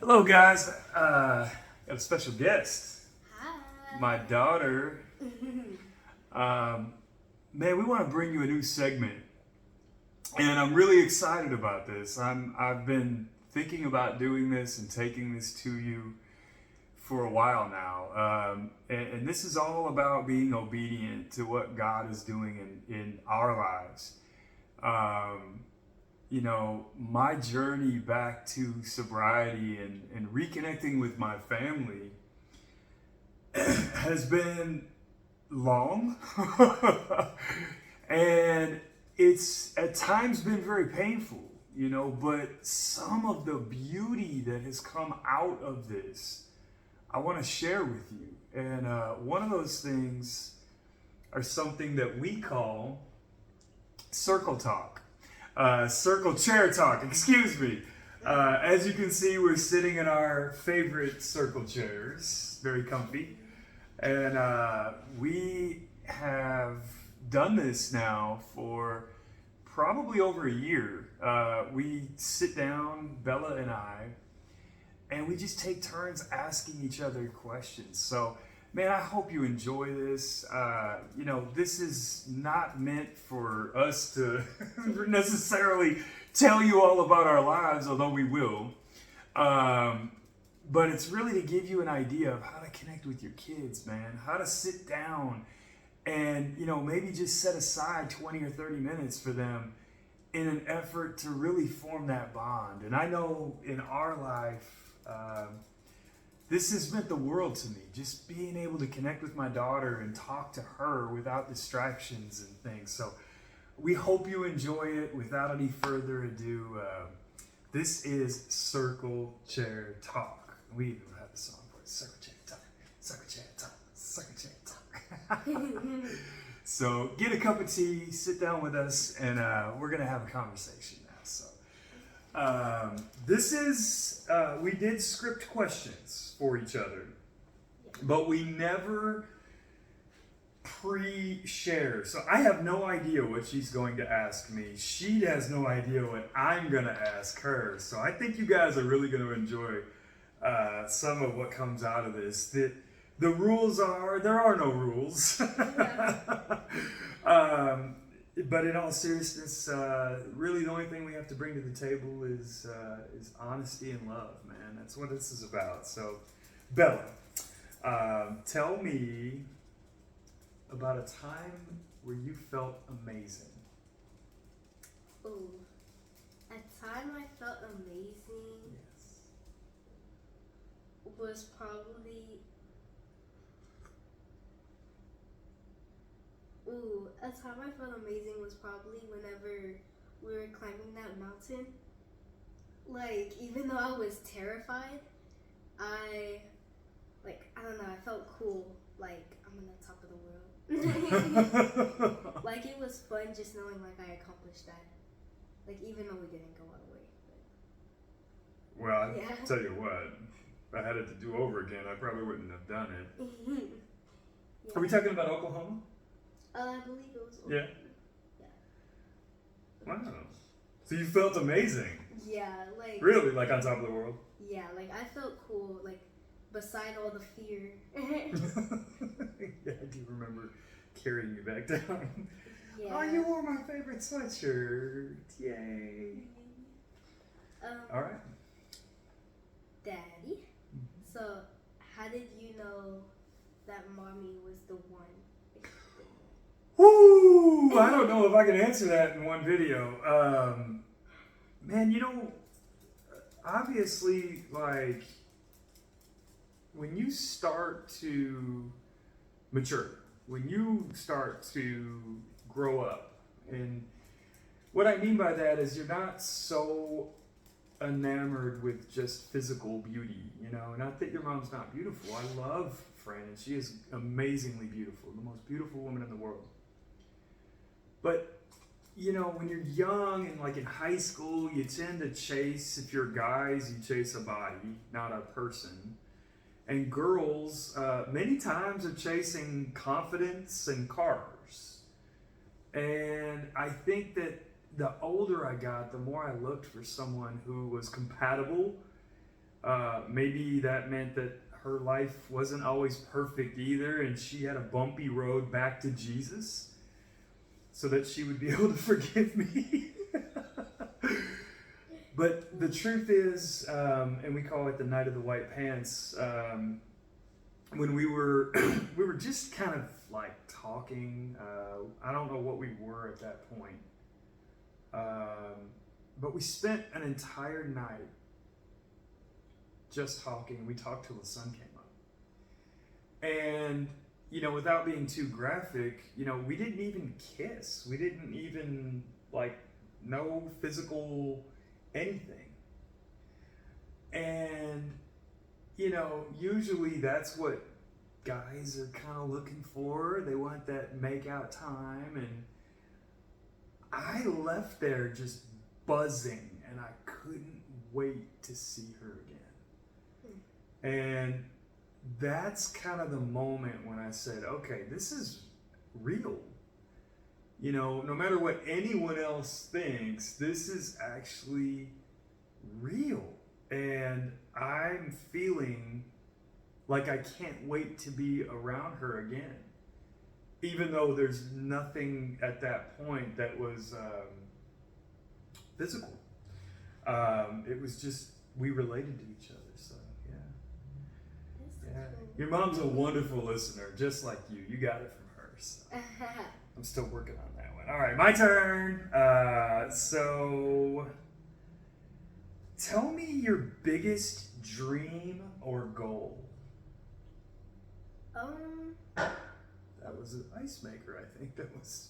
Hello, guys. Got a special guest, Hi. my daughter. Um, Man, we want to bring you a new segment, and I'm really excited about this. I've been thinking about doing this and taking this to you for a while now, and this is all about being obedient to what God is doing in our lives. Um, my journey back to sobriety and reconnecting with my family has been long and it's at times been very painful, but some of the beauty that has come out of this, I want to share with you. And one of those things are something that we call circle talk. Circle chair talk, excuse me. As you can see, we're sitting in our favorite circle chairs, very comfy. And we have done this now for probably over a year. We sit down, Bella and I, and we just take turns asking each other questions. So, man, I hope you enjoy this. This is not meant for us to necessarily tell you all about our lives, although we will. But it's really to give you an idea of how to connect with your kids, man. How to sit down and, maybe just set aside 20 or 30 minutes for them in an effort to really form that bond. And I know in our life, this has meant the world to me, just being able to connect with my daughter and talk to her without distractions and things. So we hope you enjoy it. Without any further ado, this is Circle Chair Talk. We even have a song for it. Circle Chair Talk, Circle Chair Talk, Circle Chair Talk. So get a cup of tea, sit down with us, and we're going to have a conversation now. So this is, we did script questions for each other, but we never pre-share. So I have no idea what she's going to ask me. She has no idea what I'm going to ask her. So I think you guys are really going to enjoy some of what comes out of this. The rules are, there are no rules. But in all seriousness, really the only thing we have to bring to the table is honesty and love, man. That's what this is about. So, Bella, tell me about a time where you felt amazing. Ooh, a time I felt amazing Yes. was probably. A time I felt amazing was probably whenever we were climbing that mountain. Like, even though I was terrified, I don't know, I felt cool. Like, I'm on the top of the world. Like, it was fun just knowing, like, I accomplished that. Like, even though we didn't go all the way. Well, I Yeah. tell you what, if I had it to do over again, I probably wouldn't have done it. Yeah. Are we talking about Oklahoma? I believe it was. Yeah. Yeah. Wow. So you felt amazing. Yeah, like. Really? Like on top of the world? Yeah, like I felt cool, like beside all the fear. Yeah, I do remember carrying you back down. Yeah. Oh, you wore my favorite sweatshirt. Yay. All right. Daddy. So, how did you know that mommy was the one? Woo! I don't know if I can answer that in one video. Man, obviously, like, when you start to mature, when you start to grow up, and what I mean by that is you're not so enamored with just physical beauty, not that your mom's not beautiful. I love Fran, and she is amazingly beautiful, the most beautiful woman in the world. But, when you're young and like in high school, you tend to chase, if you're guys, you chase a body, not a person. And girls, many times are chasing confidence and cars. And I think that the older I got, the more I looked for someone who was compatible Maybe that meant that her life wasn't always perfect either, and she had a bumpy road back to Jesus so that she would be able to forgive me. But the truth is, and we call it the night of the white pants, when we were we were just kind of like talking. I don't know what we were at that point, but we spent an entire night just talking. We talked till the sun came up, and without being too graphic, we didn't even kiss. We didn't even no physical anything. And usually that's what guys are kind of looking for. They want that make out time, and I left there just buzzing, and I couldn't wait to see her again. And that's kind of the moment when I said, okay, this is real. No matter what anyone else thinks, this is actually real. And I'm feeling like I can't wait to be around her again. Even though there's nothing at that point that was physical. It was just, we related to each other. So, yeah. Yeah. Your mom's a wonderful listener, just like you. You got it from her. So. I'm still working on that one. All right, my turn. So, tell me your biggest dream or goal. That was an ice maker, I think. That was.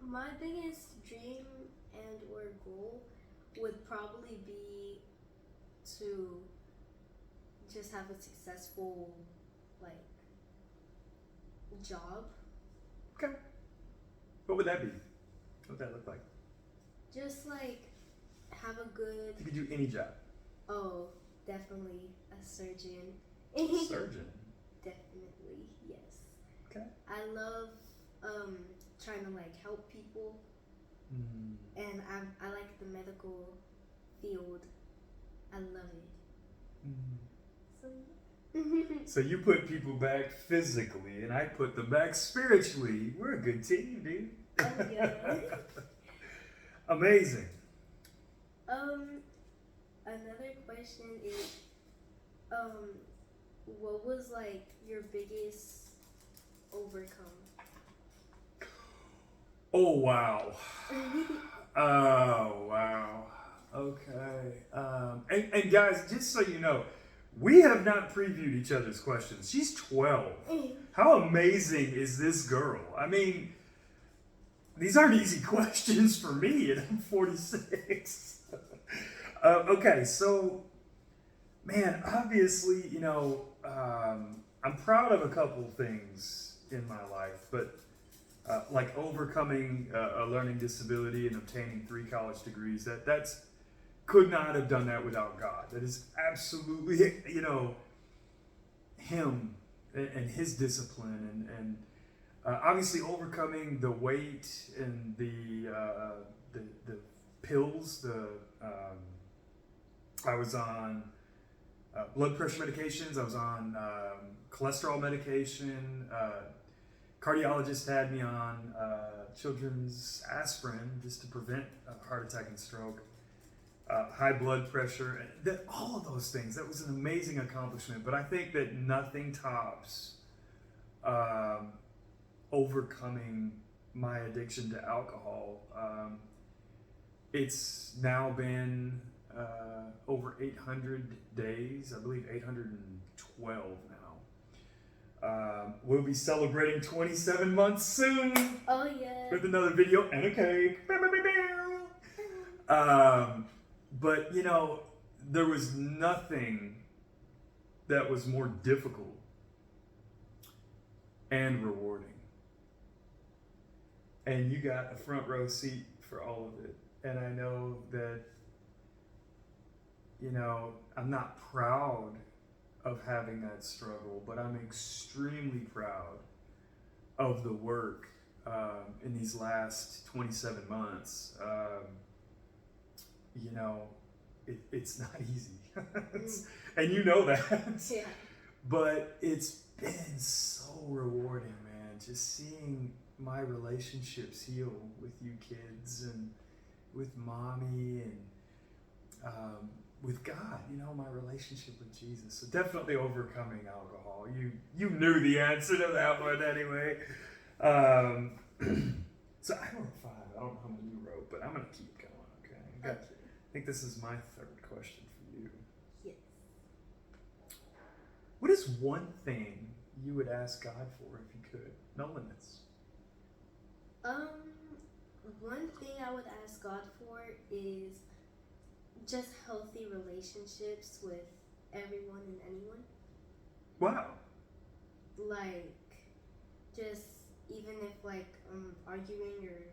My biggest dream and or goal would probably be to just have a successful job. Okay. What would that be? What would that look like? Just have a good. You could do any job. Oh, definitely a surgeon. Surgeon. Definitely, yes. Okay. I love trying to help people, and I like the medical field. I love it. So you put people back physically, and I put them back spiritually. We're a good team, dude. Oh, yeah. Amazing. Another question is, what was your biggest overcome? Oh wow. Oh wow. Okay. And guys, just so you know, we have not previewed each other's questions. She's 12. How amazing is this girl? I mean, these aren't easy questions for me, and I'm 46. Okay, so, man, obviously, I'm proud of a couple things in my life, but overcoming a learning disability and obtaining 3 college degrees, that's could not have done that without God. That is absolutely, Him and His discipline, and obviously overcoming the weight and the pills. I was on blood pressure medications. I was on cholesterol medication. Cardiologist had me on children's aspirin just to prevent a heart attack and stroke. High blood pressure, all of those things. That was an amazing accomplishment. But I think that nothing tops overcoming my addiction to alcohol. It's now been over 800 days, I believe 812 now. We'll be celebrating 27 months soon. Oh yeah. With another video and a cake. But there was nothing that was more difficult and rewarding. And you got a front row seat for all of it. And I know that, I'm not proud of having that struggle, but I'm extremely proud of the work in these last 27 months. you know, it's not easy. And you know that. Yeah. But it's been so rewarding, man, just seeing my relationships heal with you kids and with mommy and with God, you know, my relationship with Jesus. So definitely overcoming alcohol. You knew the answer to that one anyway. So I wrote 5. I don't know how many you wrote, but I'm going to keep going, okay? I think this is my third question for you. Yes. What is one thing you would ask God for if you could? No limits. One thing I would ask God for is just healthy relationships with everyone and anyone. Wow. Like, just even if like I'm arguing or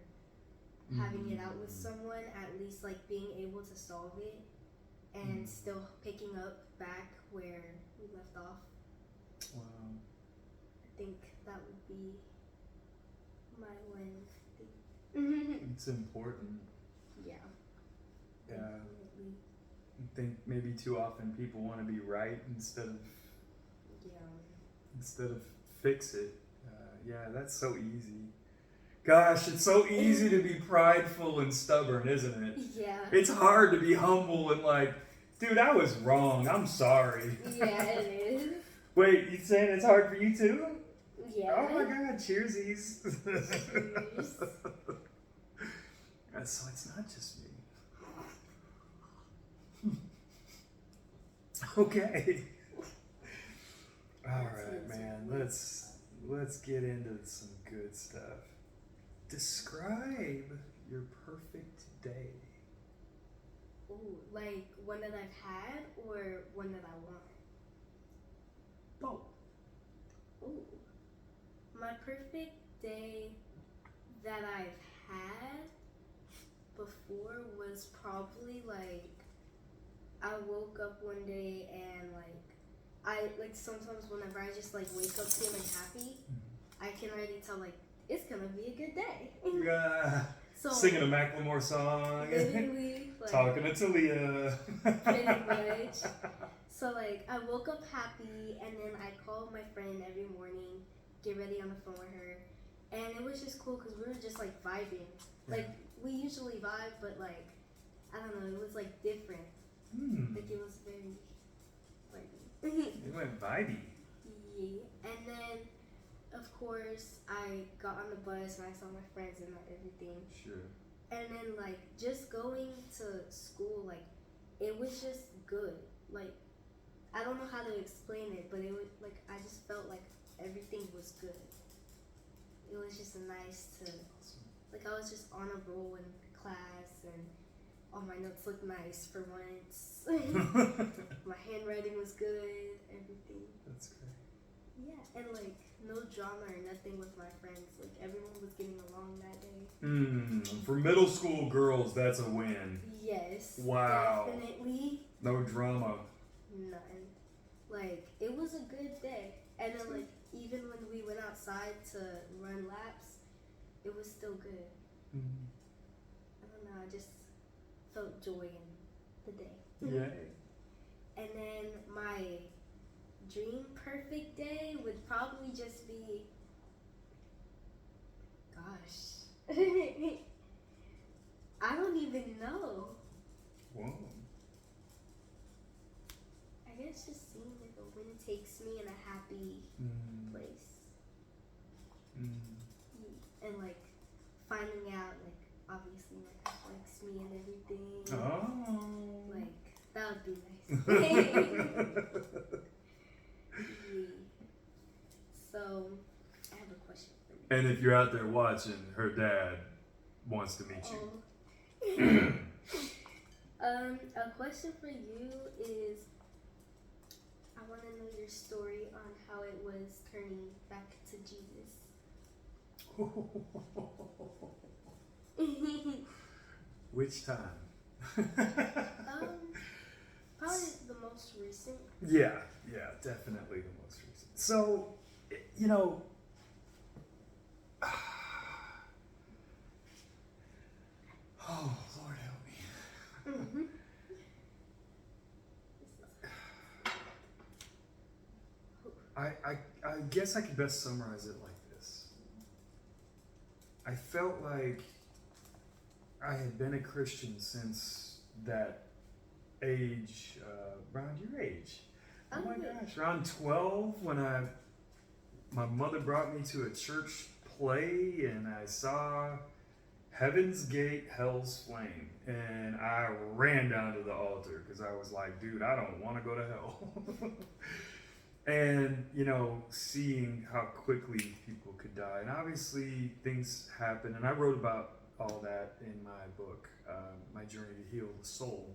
having it out with someone, at least like being able to solve it and still picking up back where we left off. Wow. I think that would be my one thing. It's important. Yeah. Yeah. Definitely. I think maybe too often people want to be right instead of fix it. Yeah, that's so easy. Gosh, it's so easy to be prideful and stubborn, isn't it? Yeah. It's hard to be humble and like, dude, I was wrong. I'm sorry. Yeah, it is. Wait, you saying it's hard for you too? Yeah. Oh my God, cheersies. Cheers. So it's not just me. Okay. All right, man. Let's get into some good stuff. Describe your perfect day. Ooh, like one that I've had or one that I want? Both. Ooh. My perfect day that I've had before was probably like I woke up one day and I sometimes whenever I just like wake up feeling happy, I can already tell like it's gonna be a good day. Yeah. So singing a Macklemore song. literally, like, Talking to Talia. pretty much. So like I woke up happy and then I called my friend every morning, get ready on the phone with her, and it was just cool because we were just like vibing. Like we usually vibe, but like I don't know, it was like different. Like it was very vibey. It went vibey. Yeah, and then of course I got on the bus and I saw my friends and everything. Sure. And then like just going to school, like it was just good. Like I don't know how to explain it, but it was like I just felt like everything was good. It was just nice to like I was just on a roll in class and all my notes looked nice for once. My handwriting was good, everything. That's great. Yeah, and like no drama or nothing with my friends. Like everyone was getting along that day. For middle school girls, that's a win. Yes. Wow. Definitely. No drama. None. Like it was a good day, and then like even when we went outside to run laps, it was still good. I don't know. I just felt joy in the day. Yeah. And then my dream perfect day would probably just be, gosh, I don't even know. Whoa. I guess just seeing like the wind takes me in a happy place. And like finding out like obviously my crush likes me and everything. Oh. Like that would be nice. So I have a question for you. And if you're out there watching, her dad wants to meet you. A question for you is I want to know your story on how it was turning back to Jesus. Which time? Probably the most recent. Yeah, definitely the most recent. So, you know, oh, Lord help me. guess I could best summarize it like this. I felt like I had been a Christian since that age, around your age. Oh my gosh, around 12 when my mother brought me to a church play and I saw Heaven's Gate, Hell's Flame, and I ran down to the altar because I was like, dude, I don't want to go to hell. And, seeing how quickly people could die. And obviously things happen, and I wrote about all that in my book, My Journey to Heal the Soul.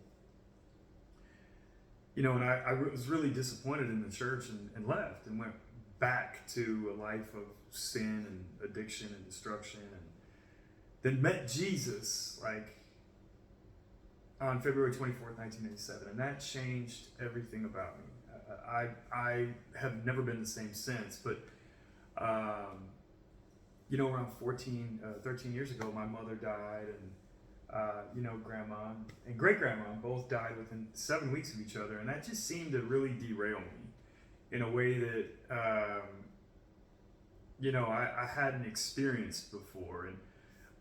And I was really disappointed in the church and left and went back to a life of sin and addiction and destruction, and then met Jesus on February 24th, 1987, and that changed everything about me. I have never been the same since, but around 13 years ago, my mother died, and grandma and great grandma both died within 7 weeks of each other, and that just seemed to really derail me in a way that I hadn't experienced before, and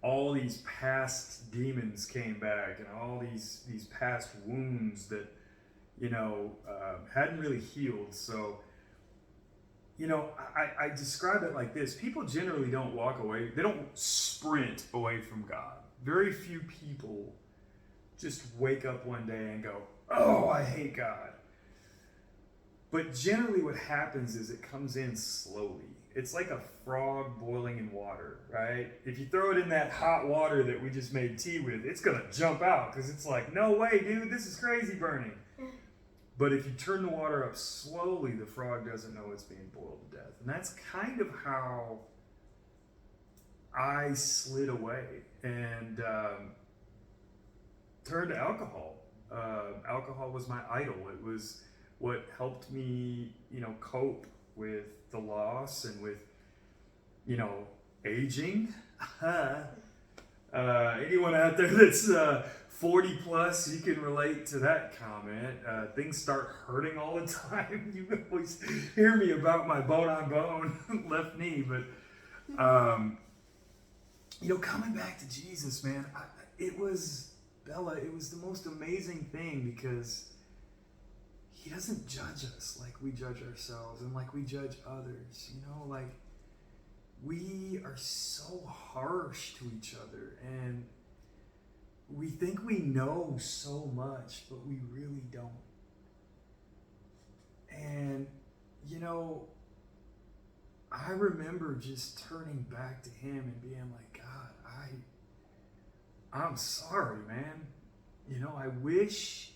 all these past demons came back, and all these past wounds that hadn't really healed. So I describe it like this: people generally don't walk away, they don't sprint away from God. Very few people just wake up one day and go, oh, I hate God. But generally what happens is it comes in slowly. It's like a frog boiling in water, right? If you throw it in that hot water that we just made tea with, it's gonna jump out because it's like, no way, dude, this is crazy burning. But if you turn the water up slowly, the frog doesn't know it's being boiled to death. And that's kind of how I slid away and turned to alcohol. Alcohol was my idol. It was what helped me, cope with the loss and with, aging. Anyone out there that's 40 plus, you can relate to that comment. Things start hurting all the time. You always hear me about my bone on bone left knee, but coming back to Jesus, man, it was the most amazing thing because he doesn't judge us like we judge ourselves and like we judge others. We are so harsh to each other, and we think we know so much, but we really don't. And, I remember just turning back to him and being like, God, I'm sorry, man. I wish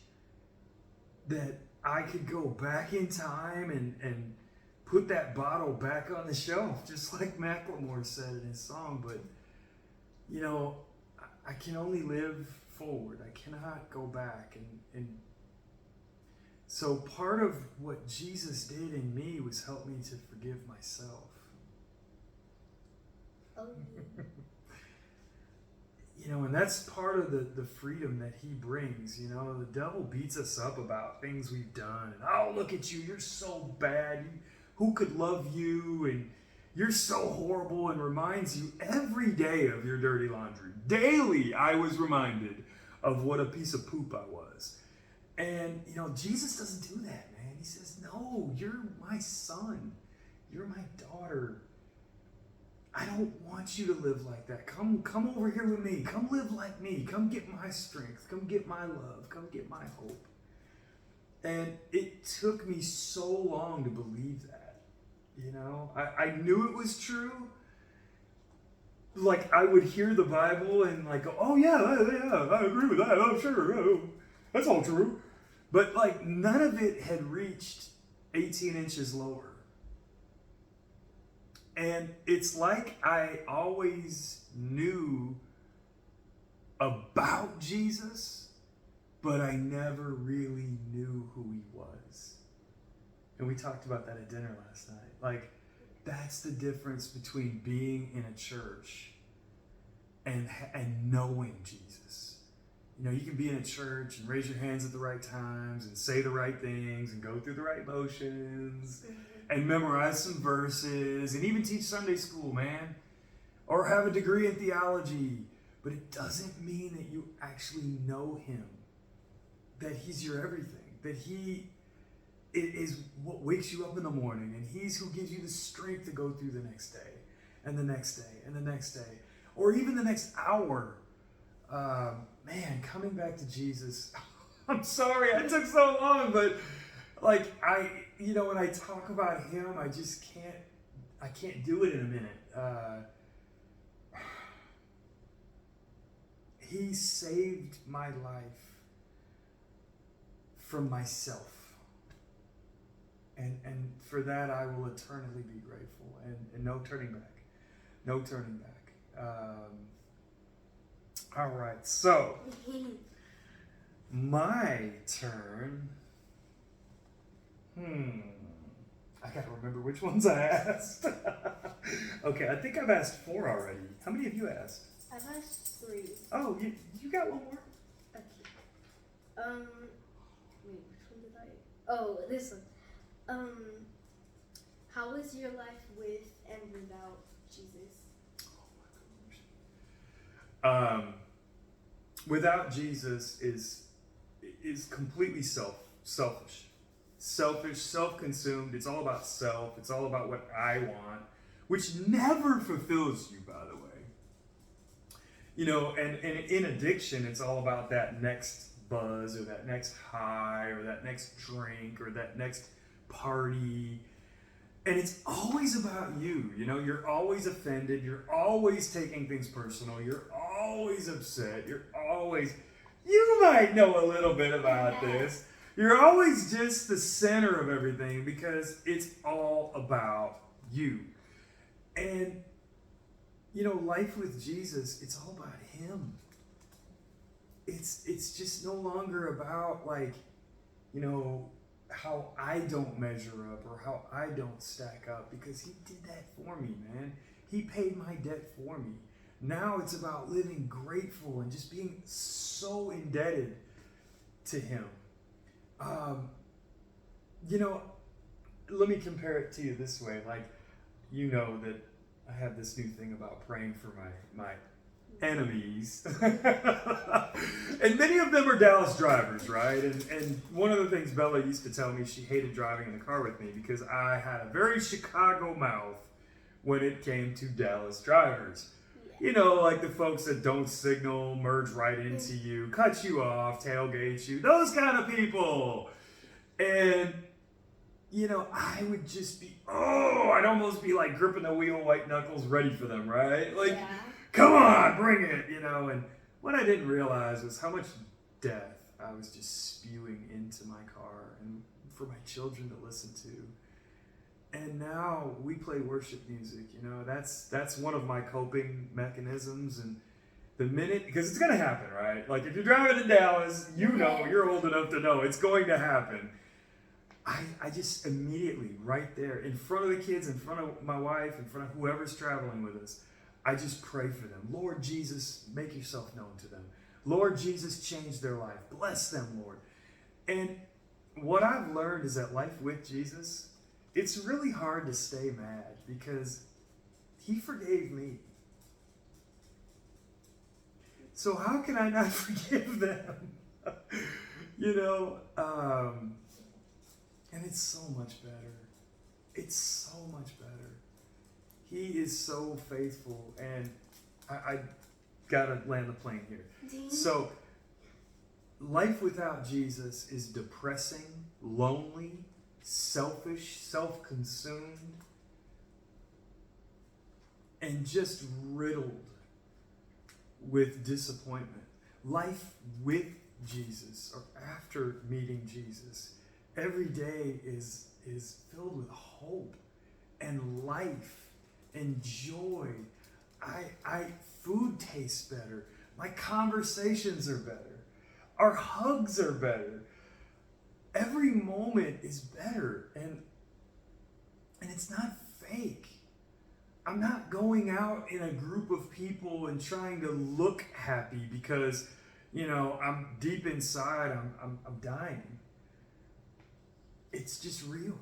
that I could go back in time and put that bottle back on the shelf, just like Macklemore said in his song. But, I can only live forward. I cannot go back. And so part of what Jesus did in me was help me to forgive myself. Oh, and that's part of the freedom that he brings. The devil beats us up about things we've done. And, oh, look at you. You're so bad. Who could love you? And you're so horrible, and reminds you every day of your dirty laundry. Daily, I was reminded of what a piece of poop I was. And, Jesus doesn't do that, man. He says, no, you're my son. You're my daughter. I don't want you to live like that. Come over here with me. Come live like me. Come get my strength. Come get my love. Come get my hope. And it took me so long to believe that. I knew it was true. Like, I would hear the Bible and go, oh yeah, I agree with that. Oh, sure. Oh, that's all true. But none of it had reached 18 inches lower. And it's like I always knew about Jesus, but I never really knew who he was. And we talked about that at dinner last night. That's the difference between being in a church and knowing Jesus. You can be in a church and raise your hands at the right times and say the right things and go through the right motions and memorize some verses and even teach Sunday school, man, or have a degree in theology. But it doesn't mean that you actually know him, that he's your everything, that he is what wakes you up in the morning, and he's who gives you the strength to go through the next day and the next day and the next day, or even the next hour. Man, coming back to Jesus, I'm sorry I took so long, but like when I talk about him, I can't do it in a minute. He saved my life from myself. And for that, I will eternally be grateful. And no turning back. No turning back. All right, so my turn. I gotta remember which ones I asked. Okay, I think I've asked 4 already. How many have you asked? I've asked 3. Oh, you got one more? Okay. Wait, which one did I? Oh, this one. How was your life with and without Jesus? Oh my gosh. Without Jesus is completely selfish, self-consumed. It's all about self. It's all about what I want, which never fulfills you, by the way. And in addiction, it's all about that next buzz or that next high or that next drink or that next party. And it's always about you. You're always offended. You're always taking things personal. You're always upset. You might know a little bit about this. You're always just the center of everything because it's all about you. And, life with Jesus, it's all about him. It's just no longer about how I don't measure up or how I don't stack up, because he did that for me, man. He paid my debt for me. Now it's about living grateful and just being so indebted to him. Let me compare it to you this way. That I have this new thing about praying for my enemies. And many of them are Dallas drivers, right? And one of the things Bella used to tell me, she hated driving in the car with me because I had a very Chicago mouth when it came to Dallas drivers. Like the folks that don't signal, merge right into you, cut you off, tailgate you, those kind of people. And, I would just be, I'd almost be like gripping the wheel, white knuckles, ready for them, right? Come on, bring it, And what I didn't realize was how much death I was just spewing into my car and for my children to listen to. And now we play worship music, that's one of my coping mechanisms. And the minute, because it's going to happen, right? If you're driving to Dallas, you're old enough to know it's going to happen. I just immediately, right there, in front of the kids, in front of my wife, in front of whoever's traveling with us, I just pray for them. Lord Jesus, make yourself known to them. Lord Jesus, change their life. Bless them, Lord. And what I've learned is that life with Jesus, it's really hard to stay mad because he forgave me. So how can I not forgive them? And it's so much better. It's so much better. He is so faithful. And I gotta land the plane here. So life without Jesus is depressing, lonely, selfish, self-consumed, and just riddled with disappointment. Life with Jesus, or after meeting Jesus, every day is filled with hope and life and joy. Food tastes better. My conversations are better. Our hugs are better. Every moment is better, and it's not fake. I'm not going out in a group of people and trying to look happy because, I'm deep inside, I'm dying. It's just real.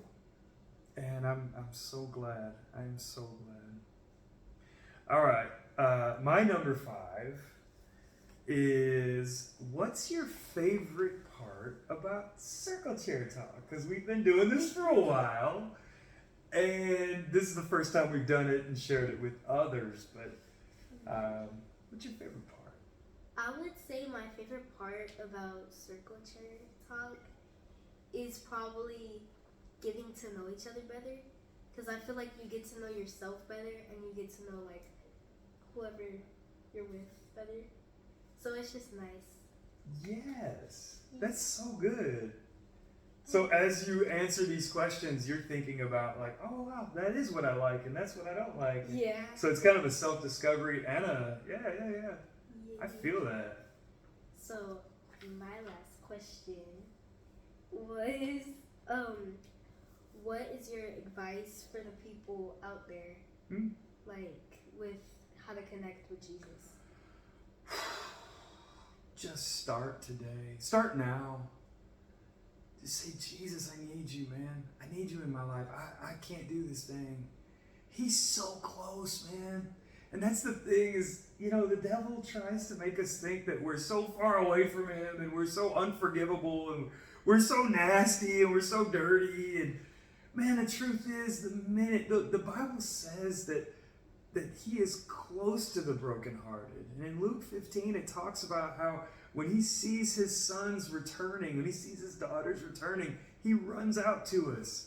And I'm so glad. I'm so glad. All right. My number 5 is, what's your favorite part about circle chair talk? Because we've been doing this for a while, and this is the first time we've done it and shared it with others. But what's your favorite part? I would say my favorite part about circle chair talk is probably getting to know each other better, because I feel like you get to know yourself better, and you get to know like whoever you're with better. So it's just nice. Yes, that's so good. So as you answer these questions, you're thinking about like, oh wow, that is what I like, and that's what I don't like. Yeah. So it's kind of a self-discovery and a yeah. I feel that. So my last question was, what is your advice for the people out there, like with how to connect with Jesus? Just start today. Start now. Just say, Jesus, I need you, man. I need you in my life. I can't do this thing. He's so close, man. And that's the thing is, the devil tries to make us think that we're so far away from him and we're so unforgivable and we're so nasty and we're so dirty. And man, the truth is, the Bible says that he is close to the brokenhearted. And in Luke 15, it talks about how when he sees his sons returning, when he sees his daughters returning, he runs out to us.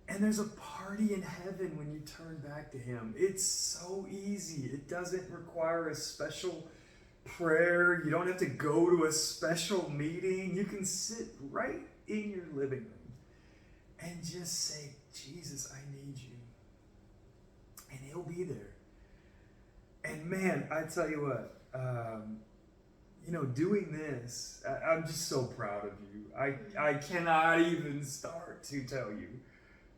And there's a party in heaven when you turn back to him. It's so easy. It doesn't require a special prayer. You don't have to go to a special meeting. You can sit right in your living room and just say, Jesus, I need you. And he'll be there. And man, I tell you what, doing this, I'm just so proud of you. I cannot even start to tell you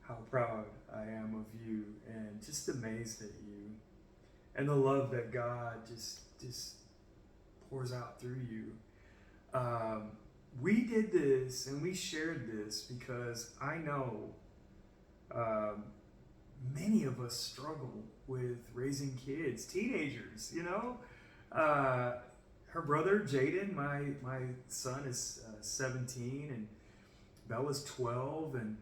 how proud I am of you and just amazed at you and the love that God just pours out through you. We did this and we shared this because I know many of us struggle with raising kids, teenagers, Her brother, Jaden, my son is 17 and Bella's 12, and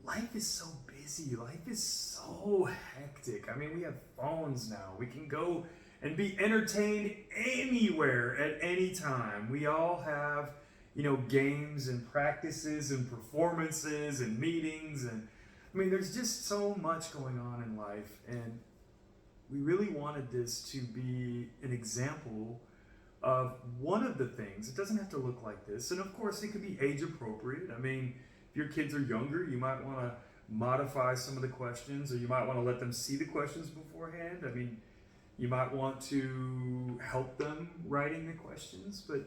life is so busy. Life is so hectic. I mean, we have phones now. We can go and be entertained anywhere at any time. We all have, games and practices and performances and meetings. And I mean, there's just so much going on in life. And we really wanted this to be an example of one of the things. It doesn't have to look like this. And of course, it could be age appropriate. I mean, if your kids are younger, you might want to modify some of the questions, or you might want to let them see the questions beforehand. I mean, you might want to help them writing the questions, but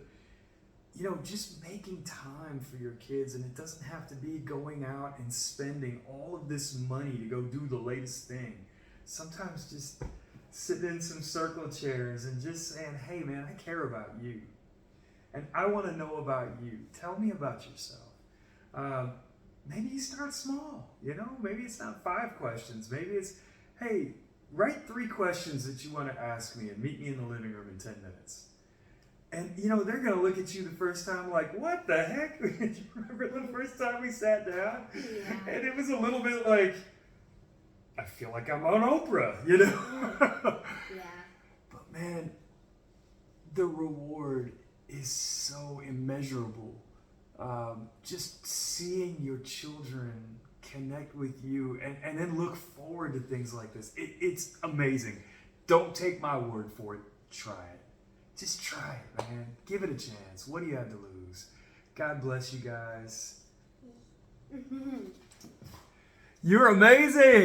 just making time for your kids. And it doesn't have to be going out and spending all of this money to go do the latest thing. Sometimes just sitting in some circle chairs and just saying, hey man, I care about you. And I want to know about you. Tell me about yourself. Maybe you start small, maybe it's not 5 questions. Maybe it's, hey, write 3 questions that you want to ask me and meet me in the living room in 10 minutes. And, they're going to look at you the first time like, what the heck? Do you remember the first time we sat down? Yeah. And it was a little bit like, I feel like I'm on Oprah, Yeah. But man, the reward is so immeasurable. Just seeing your children connect with you and then look forward to things like this. It's amazing. Don't take my word for it. Try it. Just try it, man. Give it a chance. What do you have to lose? God bless you guys. You're amazing.